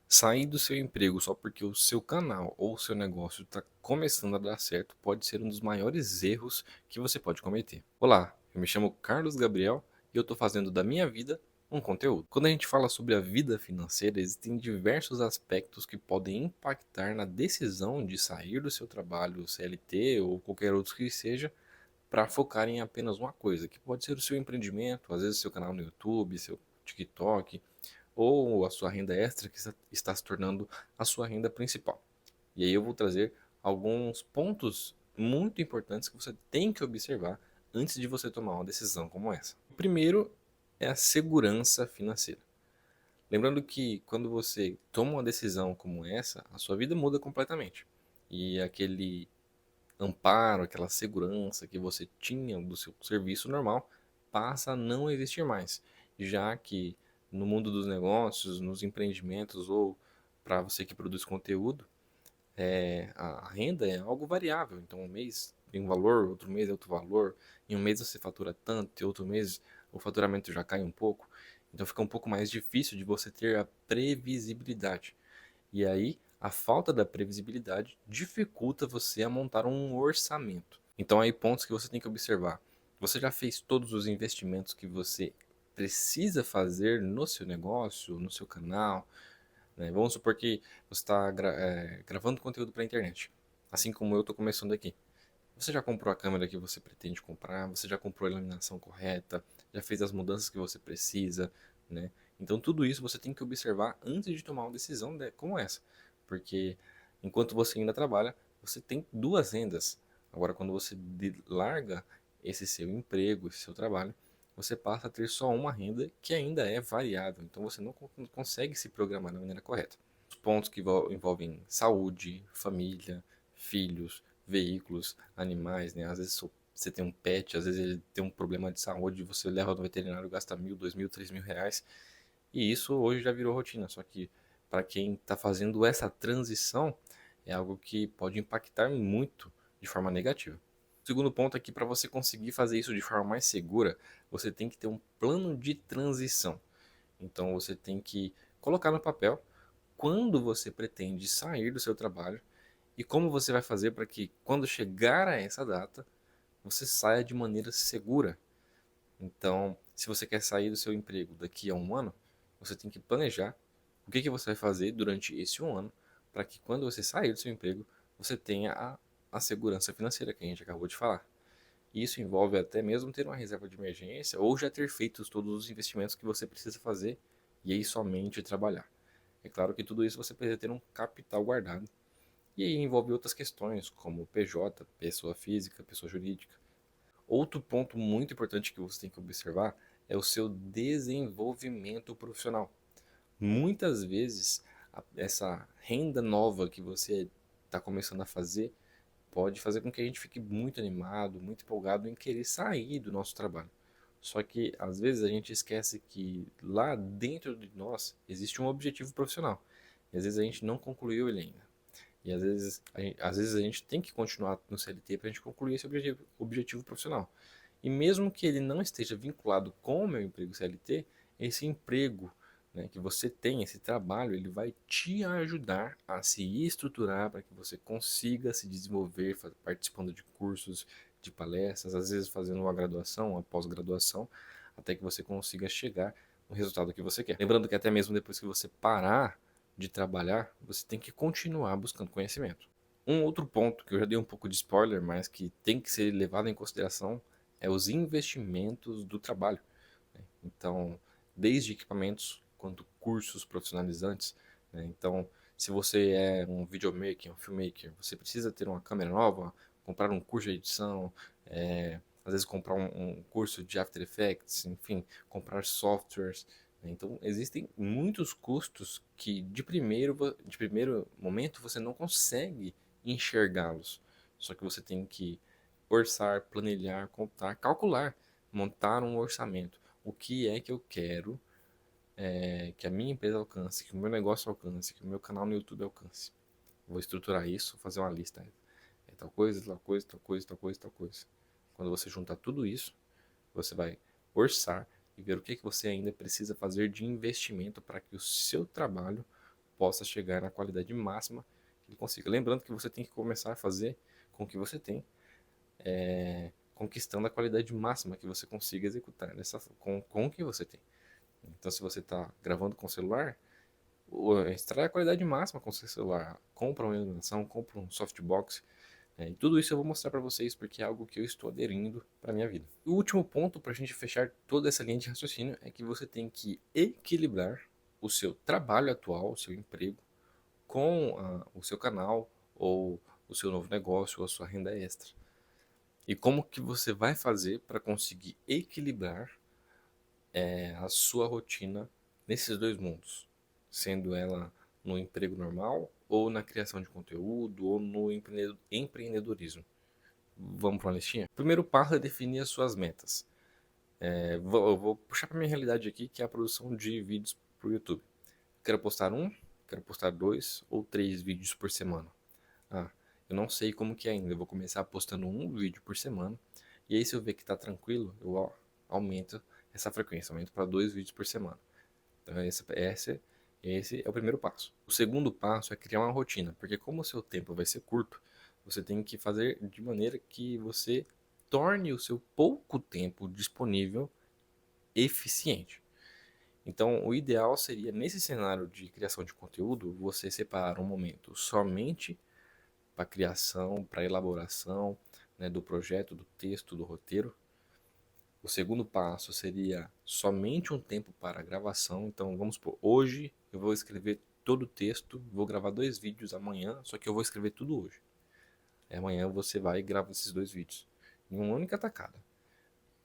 Sair do seu emprego só porque o seu canal ou o seu negócio está começando a dar certo pode ser um dos maiores erros que você pode cometer. Olá, eu me chamo Carlos Gabriel e eu estou fazendo da minha vida um conteúdo. Quando a gente fala sobre a vida financeira, existem diversos aspectos que podem impactar na decisão de sair do seu trabalho CLT ou qualquer outro que seja para focar em apenas uma coisa, que pode ser o seu empreendimento, às vezes seu canal no YouTube, seu TikTok ou a sua renda extra que está se tornando a sua renda principal. E aí eu vou trazer alguns pontos muito importantes que você tem que observar antes de você tomar uma decisão como essa. O primeiro é a segurança financeira. Lembrando que quando você toma uma decisão como essa, a sua vida muda completamente. E aquele amparo, aquela segurança que você tinha do seu serviço normal passa a não existir mais, já que no mundo dos negócios, nos empreendimentos ou para você que produz conteúdo, a renda é algo variável. Então, um mês tem um valor, outro mês é outro valor. Em um mês você fatura tanto, e outro mês o faturamento já cai um pouco. Então, fica um pouco mais difícil de você ter a previsibilidade. E aí, a falta da previsibilidade dificulta você a montar um orçamento. Então, aí pontos que você tem que observar. Você já fez todos os investimentos que você precisa fazer no seu negócio, no seu canal, né? Vamos supor que você está gravando conteúdo para a internet, assim como eu estou começando aqui. Você já comprou a câmera que você pretende comprar? Você já comprou a iluminação correta? Já fez as mudanças que você precisa, né? Então tudo isso você tem que observar antes de tomar uma decisão como essa, porque enquanto você ainda trabalha, você tem duas rendas. Agora, quando você larga esse seu emprego, esse seu trabalho, você passa a ter só uma renda que ainda é variável. Então você não consegue se programar da maneira correta. Os pontos que envolvem saúde, família, filhos, veículos, animais, né? Às vezes você tem um pet, às vezes ele tem um problema de saúde, você leva no veterinário, gasta 1.000, 2.000, 3.000 reais. E isso hoje já virou rotina. Só que para quem está fazendo essa transição, é algo que pode impactar muito de forma negativa. O segundo ponto é que para você conseguir fazer isso de forma mais segura, você tem que ter um plano de transição. Então você tem que colocar no papel quando você pretende sair do seu trabalho e como você vai fazer para que, quando chegar a essa data, você saia de maneira segura. Então, se você quer sair do seu emprego daqui a um ano, você tem que planejar o que você vai fazer durante esse um ano para que, quando você sair do seu emprego, você tenha a segurança financeira que a gente acabou de falar. Isso envolve até mesmo ter uma reserva de emergência ou já ter feito todos os investimentos que você precisa fazer e aí somente trabalhar. É claro que tudo isso você precisa ter um capital guardado e aí envolve outras questões, como PJ, pessoa física, pessoa jurídica. Outro ponto muito importante que você tem que observar é o seu desenvolvimento profissional. Muitas vezes, essa renda nova que você está começando a fazer pode fazer com que a gente fique muito animado, muito empolgado em querer sair do nosso trabalho. Só que às vezes a gente esquece que lá dentro de nós existe um objetivo profissional. E às vezes a gente não concluiu ele ainda. E às vezes a gente tem que continuar no CLT para a gente concluir esse objetivo profissional. E mesmo que ele não esteja vinculado com o meu emprego CLT, esse emprego, né, que você tem, esse trabalho, ele vai te ajudar a se estruturar para que você consiga se desenvolver, participando de cursos, de palestras, às vezes fazendo uma graduação, uma pós-graduação, até que você consiga chegar no resultado que você quer. Lembrando que até mesmo depois que você parar de trabalhar, você tem que continuar buscando conhecimento. Um outro ponto que eu já dei um pouco de spoiler, mas que tem que ser levado em consideração é os investimentos do trabalho, né? Então, desde equipamentos quanto cursos profissionalizantes, né? Então, se você é um videomaker, um filmmaker, você precisa ter uma câmera nova, comprar um curso de edição, às vezes comprar um curso de After Effects, enfim, comprar softwares, né? Então, existem muitos custos que de primeiro momento você não consegue enxergá-los. Só que você tem que orçar, planilhar, contar, calcular, montar um orçamento. O que é que eu quero que a minha empresa alcance, que o meu negócio alcance, que o meu canal no YouTube alcance. Vou estruturar isso, fazer uma lista. É tal coisa, tal coisa, tal coisa, tal coisa, tal coisa. Quando você juntar tudo isso, você vai orçar e ver o que você ainda precisa fazer de investimento para que o seu trabalho possa chegar na qualidade máxima que ele consiga. Lembrando que você tem que começar a fazer com o que você tem, conquistando a qualidade máxima que você consiga executar com o que você tem. Então, se você está gravando com o celular, extrai a qualidade máxima com o seu celular. Compra uma iluminação, compra um softbox. E tudo isso eu vou mostrar para vocês porque é algo que eu estou aderindo para minha vida. O último ponto para a gente fechar toda essa linha de raciocínio é que você tem que equilibrar o seu trabalho atual, o seu emprego, com o seu canal ou o seu novo negócio ou a sua renda extra. E como que você vai fazer para conseguir equilibrar a sua rotina nesses dois mundos, sendo ela no emprego normal ou na criação de conteúdo ou no empreendedorismo. Vamos para uma listinha? O primeiro passo é definir as suas metas. Eu vou puxar para minha realidade aqui, que é a produção de vídeos para o YouTube. Quero postar um, quero postar 2 ou 3 vídeos por semana. Eu não sei como que é ainda. Eu vou começar postando um vídeo por semana. E aí, se eu ver que está tranquilo, eu aumento essa frequência, aumento para 2 vídeos por semana. Então, esse é o primeiro passo. O segundo passo é criar uma rotina, porque como o seu tempo vai ser curto, você tem que fazer de maneira que você torne o seu pouco tempo disponível eficiente. Então, o ideal seria, nesse cenário de criação de conteúdo, você separar um momento somente para criação, para elaboração, né, do projeto, do texto, do roteiro. O segundo passo seria somente um tempo para gravação. Então, vamos supor, hoje eu vou escrever todo o texto, vou gravar 2 vídeos amanhã, só que eu vou escrever tudo hoje. Amanhã você vai e grava esses 2 vídeos em uma única tacada.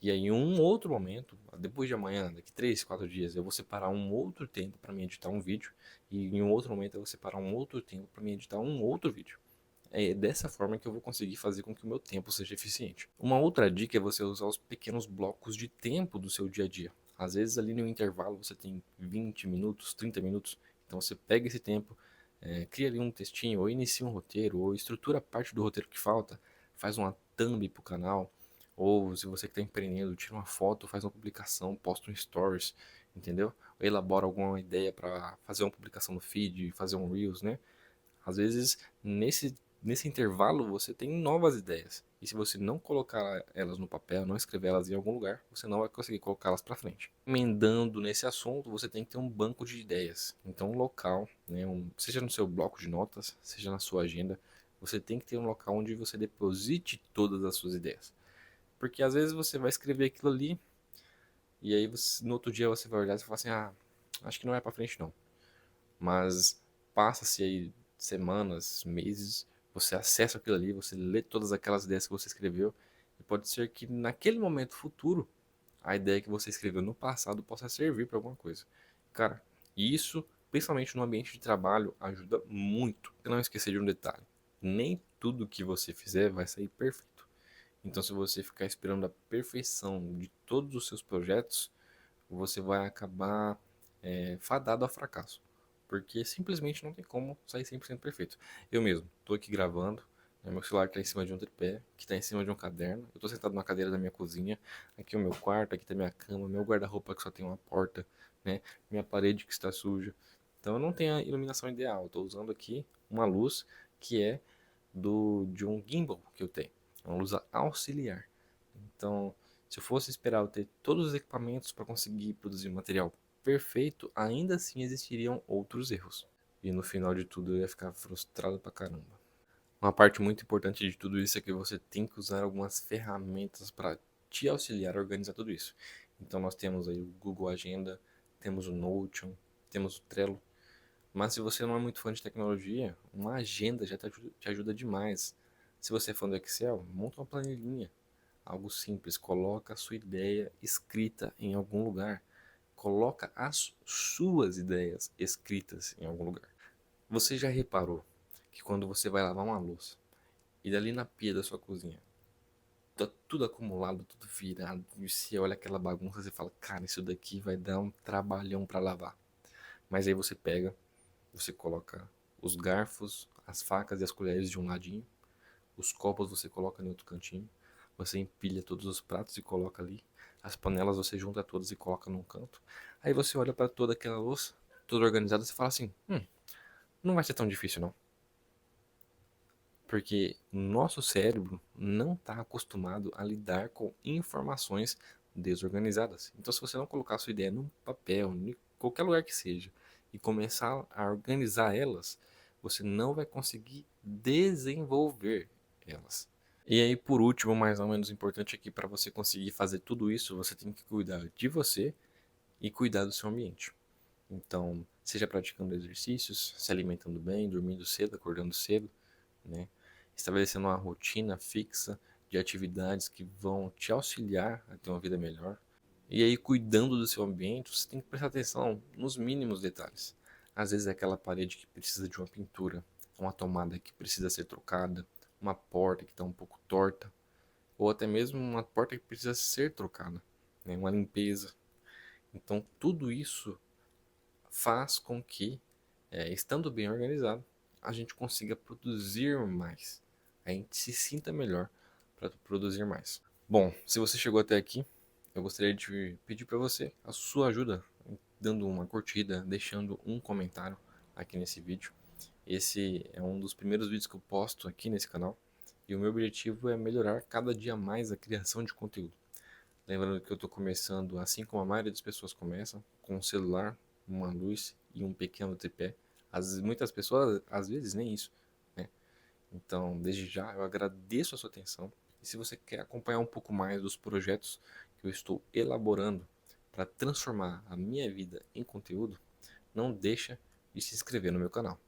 E aí, em um outro momento, depois de amanhã, daqui 3, 4 dias, eu vou separar um outro tempo para me editar um vídeo. E em um outro momento, eu vou separar um outro tempo para me editar um outro vídeo. É dessa forma que eu vou conseguir fazer com que o meu tempo seja eficiente. Uma outra dica é você usar os pequenos blocos de tempo do seu dia a dia. Às vezes ali no intervalo você tem 20 minutos, 30 minutos. Então você pega esse tempo, cria ali um textinho, ou inicia um roteiro, ou estrutura parte do roteiro que falta, faz uma thumb para o canal, ou se você que está empreendendo, tira uma foto, faz uma publicação, posta um stories, entendeu? Ou elabora alguma ideia para fazer uma publicação no feed, fazer um Reels, né? Às vezes, nesse intervalo, você tem novas ideias. E se você não colocar elas no papel, não escrever elas em algum lugar, você não vai conseguir colocá-las para frente. Emendando nesse assunto, você tem que ter um banco de ideias. Então, um local, né, seja no seu bloco de notas, seja na sua agenda, você tem que ter um local onde você deposite todas as suas ideias. Porque às vezes você vai escrever aquilo ali, e aí no outro dia você vai olhar e fala assim, acho que não é para frente não. Mas passa-se aí semanas, meses, você acessa aquilo ali, você lê todas aquelas ideias que você escreveu, e pode ser que naquele momento futuro, a ideia que você escreveu no passado possa servir para alguma coisa. Cara, isso, principalmente no ambiente de trabalho, ajuda muito. E não esquecer de um detalhe, nem tudo que você fizer vai sair perfeito. Então, se você ficar esperando a perfeição de todos os seus projetos, você vai acabar fadado ao fracasso. Porque simplesmente não tem como sair 100% perfeito. Eu mesmo, estou aqui gravando, né, meu celular está em cima de um tripé, que está em cima de um caderno. Eu estou sentado na cadeira da minha cozinha, aqui é o meu quarto, aqui está minha cama, meu guarda-roupa que só tem uma porta, né, minha parede que está suja. Então eu não tenho a iluminação ideal. Estou usando aqui uma luz que é de um gimbal que eu tenho. É uma luz auxiliar. Então, se eu fosse esperar eu ter todos os equipamentos para conseguir produzir material perfeito, ainda assim existiriam outros erros. E no final de tudo eu ia ficar frustrado pra caramba. Uma parte muito importante de tudo isso é que você tem que usar algumas ferramentas para te auxiliar a organizar tudo isso. Então nós temos aí o Google Agenda, temos o Notion, temos o Trello. Mas se você não é muito fã de tecnologia, uma agenda já te ajuda demais. Se você é fã do Excel, monta uma planilhinha. Algo simples, coloca a sua ideia escrita em algum lugar. Coloca as suas ideias escritas em algum lugar. Você já reparou que quando você vai lavar uma louça e dali na pia da sua cozinha tá tudo acumulado, tudo virado, e você olha aquela bagunça e fala, cara, isso daqui vai dar um trabalhão para lavar. Mas aí você pega, você coloca os garfos, as facas e as colheres de um ladinho, os copos você coloca em outro cantinho, você empilha todos os pratos e coloca ali, as panelas você junta todas e coloca num canto. Aí você olha para toda aquela louça, toda organizada, e você fala assim, Não vai ser tão difícil, não. Porque o nosso cérebro não está acostumado a lidar com informações desorganizadas. Então, se você não colocar a sua ideia num papel, em qualquer lugar que seja, e começar a organizar elas, você não vai conseguir desenvolver elas. E aí, por último, mais ou menos importante aqui, para você conseguir fazer tudo isso, você tem que cuidar de você e cuidar do seu ambiente. Então, seja praticando exercícios, se alimentando bem, dormindo cedo, acordando cedo, né? Estabelecendo uma rotina fixa de atividades que vão te auxiliar a ter uma vida melhor. E aí, cuidando do seu ambiente, você tem que prestar atenção nos mínimos detalhes. Às vezes é aquela parede que precisa de uma pintura, uma tomada que precisa ser trocada, uma porta que está um pouco torta, ou até mesmo uma porta que precisa ser trocada, né? Uma limpeza. Então, tudo isso faz com que, estando bem organizado, a gente consiga produzir mais. A gente se sinta melhor para produzir mais. Bom, se você chegou até aqui, eu gostaria de pedir para você a sua ajuda, dando uma curtida, deixando um comentário aqui nesse vídeo. Esse é um dos primeiros vídeos que eu posto aqui nesse canal e o meu objetivo é melhorar cada dia mais a criação de conteúdo. Lembrando que eu estou começando, assim como a maioria das pessoas começam, com um celular, uma luz e um pequeno tripé. Muitas pessoas, às vezes, nem isso, né? Então, desde já, eu agradeço a sua atenção. E se você quer acompanhar um pouco mais dos projetos que eu estou elaborando para transformar a minha vida em conteúdo, não deixa de se inscrever no meu canal.